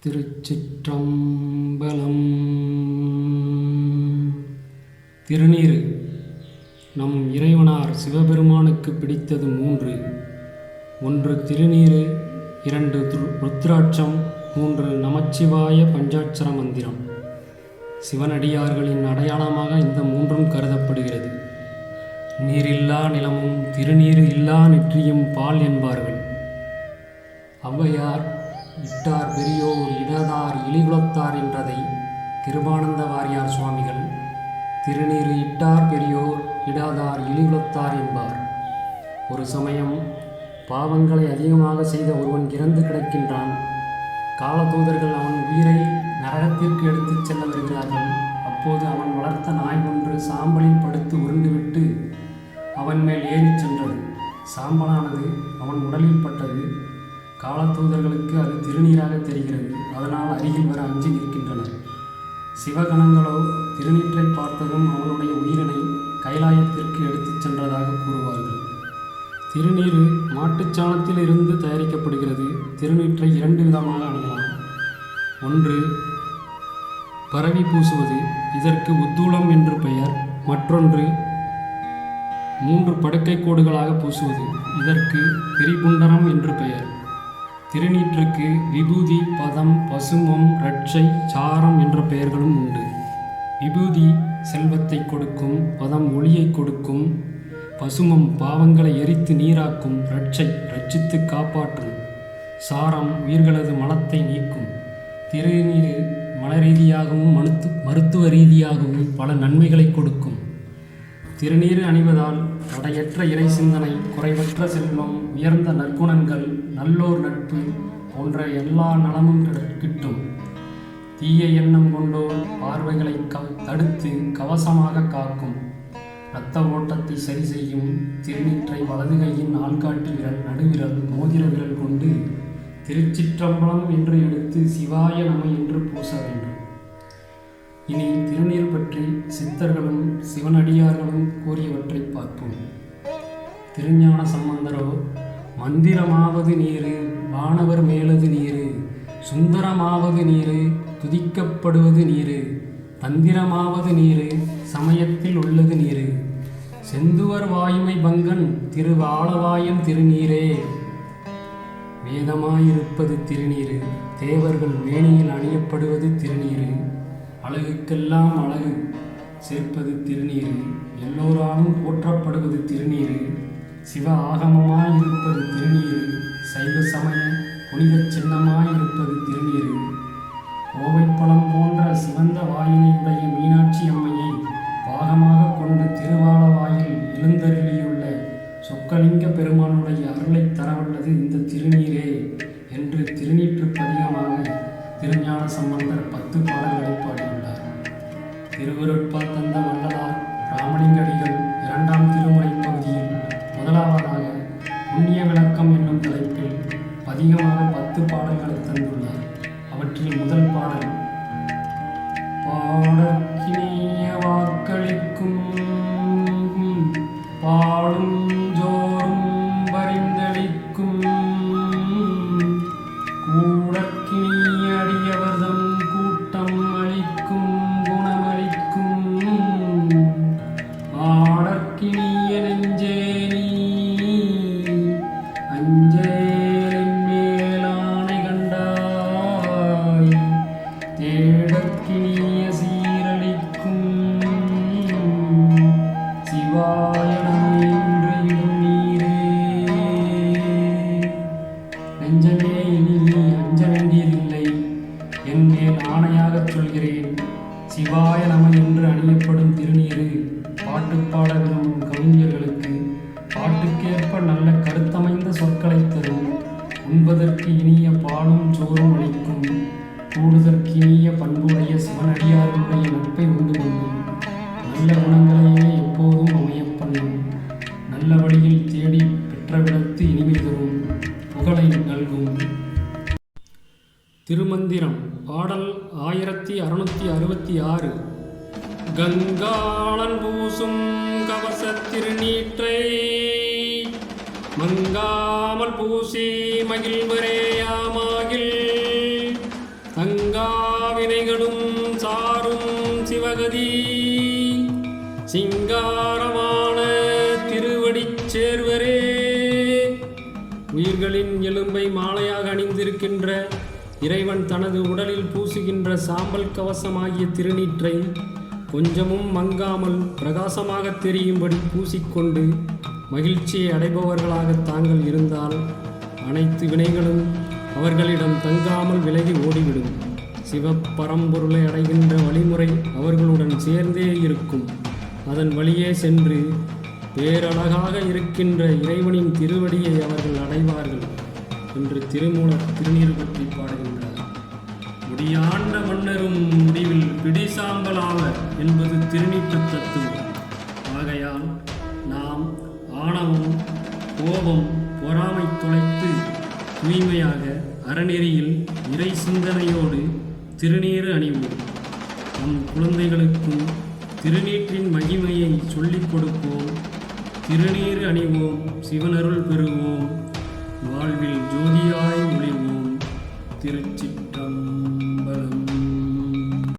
திருச்சிற்றம்பலம். திருநீறு நம் இறைவனார் சிவபெருமானுக்கு பிடித்தது 3. 1 திருநீறு, 2 ருத்ராட்சம், 3 நமச்சிவாய பஞ்சாட்சர மந்திரம். சிவனடியார்களின் அடையாளமாக இந்த 3ம் கருதப்படுகிறது. நீரில்லா நிலமும் திருநீறு இல்லா நெற்றியும் பால் என்பார்கள். ஔவையார் இட்டார் பெரியோர் இடதார் இழிகுலத்தார் என்றதை கிருபானந்த வாரியார் சுவாமிகள் திருநீறு இட்டார் பெரியோர் இடாதார் இழிகுலத்தார் என்பார். ஒரு சமயம் பாவங்களை அதிகமாக செய்த ஒருவன் இறந்து கிடக்கின்றான். காலதூதர்கள் அவன் உயிரை நரகத்திற்கு எடுத்துச் செல்ல வருகிறார்கள். அப்போது அவன் வளர்த்த நாய் ஒன்று சாம்பலில் படுத்து உருண்டுவிட்டு அவன் மேல் ஏறிச் சென்றது. சாம்பலானது அவன் உடலில் பட்டது. காலதூதர்களுக்கு அது திருநீராக தெரிகிறது. அதனால் அருகில் வர அஞ்சி நிற்கின்றனர். சிவகணங்களோ திருநீற்றை பார்த்ததும் அவனுடைய உயிரினை கைலாயத்திற்கு எடுத்துச் சென்றதாக கூறுவார்கள். திருநீறு மாட்டுச்சாணத்தில் இருந்து தயாரிக்கப்படுகிறது. திருநீற்றை 2 விதமாக அணியலாம். 1 பரவி பூசுவது, இதற்கு உத்தூளம் என்று பெயர். மற்றொன்று 3 படுக்கை கோடுகளாக பூசுவது, இதற்கு திரிபுண்டரம் என்று பெயர். திருநீற்றுக்கு விபூதி, பதம், பசுமம், ரட்சை, சாரம் என்ற பெயர்களும் உண்டு. விபூதி செல்வத்தை கொடுக்கும், பதம் ஒளியை கொடுக்கும், பசுமம் பாவங்களை எரித்து நீராக்கும், ரட்சை ரட்சித்து காப்பாற்றும், சாரம் உயிர்களது மலத்தை நீக்கும். திருநீறு மன ரீதியாகவும் மருத்துவ ரீதியாகவும் பல நன்மைகளை கொடுக்கும். திருநீறு அணிவதால் தடையற்ற இறை சிந்தனை, குறைவற்ற செல்வம், உயர்ந்த நற்குணங்கள், நல்லோர் நட்பு போன்ற எல்லா நலமும் கிட்டும். தீய எண்ணம் கொண்டோர் பார்வைகளை தடுத்து கவசமாக காக்கும். இரத்த ஓட்டத்தை சரி செய்யும். திருநீற்றை வலது கையின் ஆள்காட்டி விரல், நடுவிரல், மோதிர விரல் கொண்டு திருச்சிற்றம்பலம் என்று எடுத்து சிவாய நம என்று பூச வேண்டும். இனி திருநீர் பற்றி சித்தர்களும் சிவனடியார்களும் கூறியவற்றை பார்ப்போம். திருஞான சம்பந்தரோ, மந்திரமாவது நீரு, வானவர் மேலது நீரு, சுந்தரமாவது நீரு, துதிக்கப்படுவது நீரு, தந்திரமாவது நீரு, சமயத்தில் உள்ளது நீரு, செந்துவர் வாயுமை பங்கன் திருவாளவாயன் திருநீரே. வேதமாயிருப்பது திருநீரு, தேவர்கள் மேனியில் அணியப்படுவது திருநீரு, அழகுக்கெல்லாம் அழகு சேர்ப்பது திருநீரு, எல்லோராலும் போற்றப்படுவது திருநீரு, சிவ ஆகமமாயிருப்பது திருநீரு, சைவ சமய புனித சின்னமாயிருப்பது திருநீரு, கோவைப்பழம் போன்ற சிவந்த வாயினையுடைய மீனாட்சி அம்மையை பாகமாக கொண்டு திருவாளவாயில் எழுந்தருளியுள்ள சொக்கலிங்க பெருமானுடைய அருளை தரவல்லது இந்த திருநீரே என்று திருநீற்று பதிகமாக திருஞான சம்பந்தர் 10 பாடல்களை பாடியுள்ளார். திருவருட்பா தந்த வள்ளலார் ராமலிங்கடிகள் 2ஆம் திருமுறை பகுதியில் முதலாவதாக புண்ணிய விளக்கம் என்னும் தலைப்பில் பதிகமாக 10 பாடல்களை தந்துள்ளார். அவற்றில் முதல் பாடல் பாடற்கினிய வாக்களிக்கும் பாடும் ஜோறும் பரிந்தளிக்கும் கூடற்கினிய அடியவர்தம் கூட்டம் அளிக்கும் குணமளிக்கும் ஆடற்கினிய நெஞ்சே நீ அஞ்சேரின் மேலானை கண்டாய் தேடற்கினிய சீரளிக்கும் சிவாய நம என்று இடும் நீரே. நெஞ்சமே, இனி நீ அஞ்ச வேண்டியதில்லை, என் மேல் ஆணையாகச் சொல்கிறேன். சிவாய நம என்று அணியப்படும் திருநீரு பாட்டு பாட விரும்பும் கவிஞர்களுக்கு பாட்டுக்கேற்ப நல்ல கருத்தமைந்த சொற்களை தரும். உண்பதற்கு இனிய பாலும் சோறும் அளிக்கும். கூடுதற்கு இனிய பண்புடைய சிவனடியார்களுடைய நட்பை உண்டு கொள்ளும். நல்ல குணங்களையே எப்போதும் அமையப் பண்ணும். நல்ல வழியில் தேடி பெற்றவிடத்து இனிமை தரும், புகழை நல்கும். திருமந்திரம் பாடல் 1666. கங்காளன் பூசும் கவச திருநீற்றை மங்காமல் பூசி மகிழ்வரேயாமாகில் வினைகளும் சாரும் சிவகதி சிங்காரமான திருவடிச் சேர்வரே. உயிர்களின் எலும்பை மாலையாக அணிந்திருக்கின்ற இறைவன் தனது உடலில் பூசுகின்ற சாம்பல் கவசமாகிய திருநீற்றை கொஞ்சமும் மங்காமல் பிரகாசமாக தெரியும்படி பூசிக்கொண்டு மகிழ்ச்சியை அடைபவர்களாக தாங்கள் இருந்தால் அனைத்து வினைகளும் அவர்களிடம் தங்காமல் விலகி ஓடிவிடும். சிவப்பரம்பொருளை அடைகின்ற வழிமுறை அவர்களுடன் சேர்ந்தே இருக்கும். அதன் வழியே சென்று பேரழகாக இருக்கின்ற இறைவனின் திருவடியை அவர்கள் அடைவார்கள் என்று திருமூலர் திருநீறு பற்றி பாடுகின்றார். முடியாண்ட மன்னரும் முடிவில் பிடிசாம்பலாவர் என்பது திருநீற்று தத்துவம். ஆகையால் நாம் ஆணவம், கோபம், பொறாமை தொலைத்து தூய்மையாக அறநெறியில் இறை சிந்தனையோடு திருநீறு அணிவோம். நம் குழந்தைகளுக்கும் திருநீற்றின் மகிமையை சொல்லிக் கொடுப்போம். திருநீறு அணிவோம், சிவனருள் பெறுவோம், வாழ்வில் ஜோதியாய் ஒளிவோம். திருச்சிற்றம்பலம்.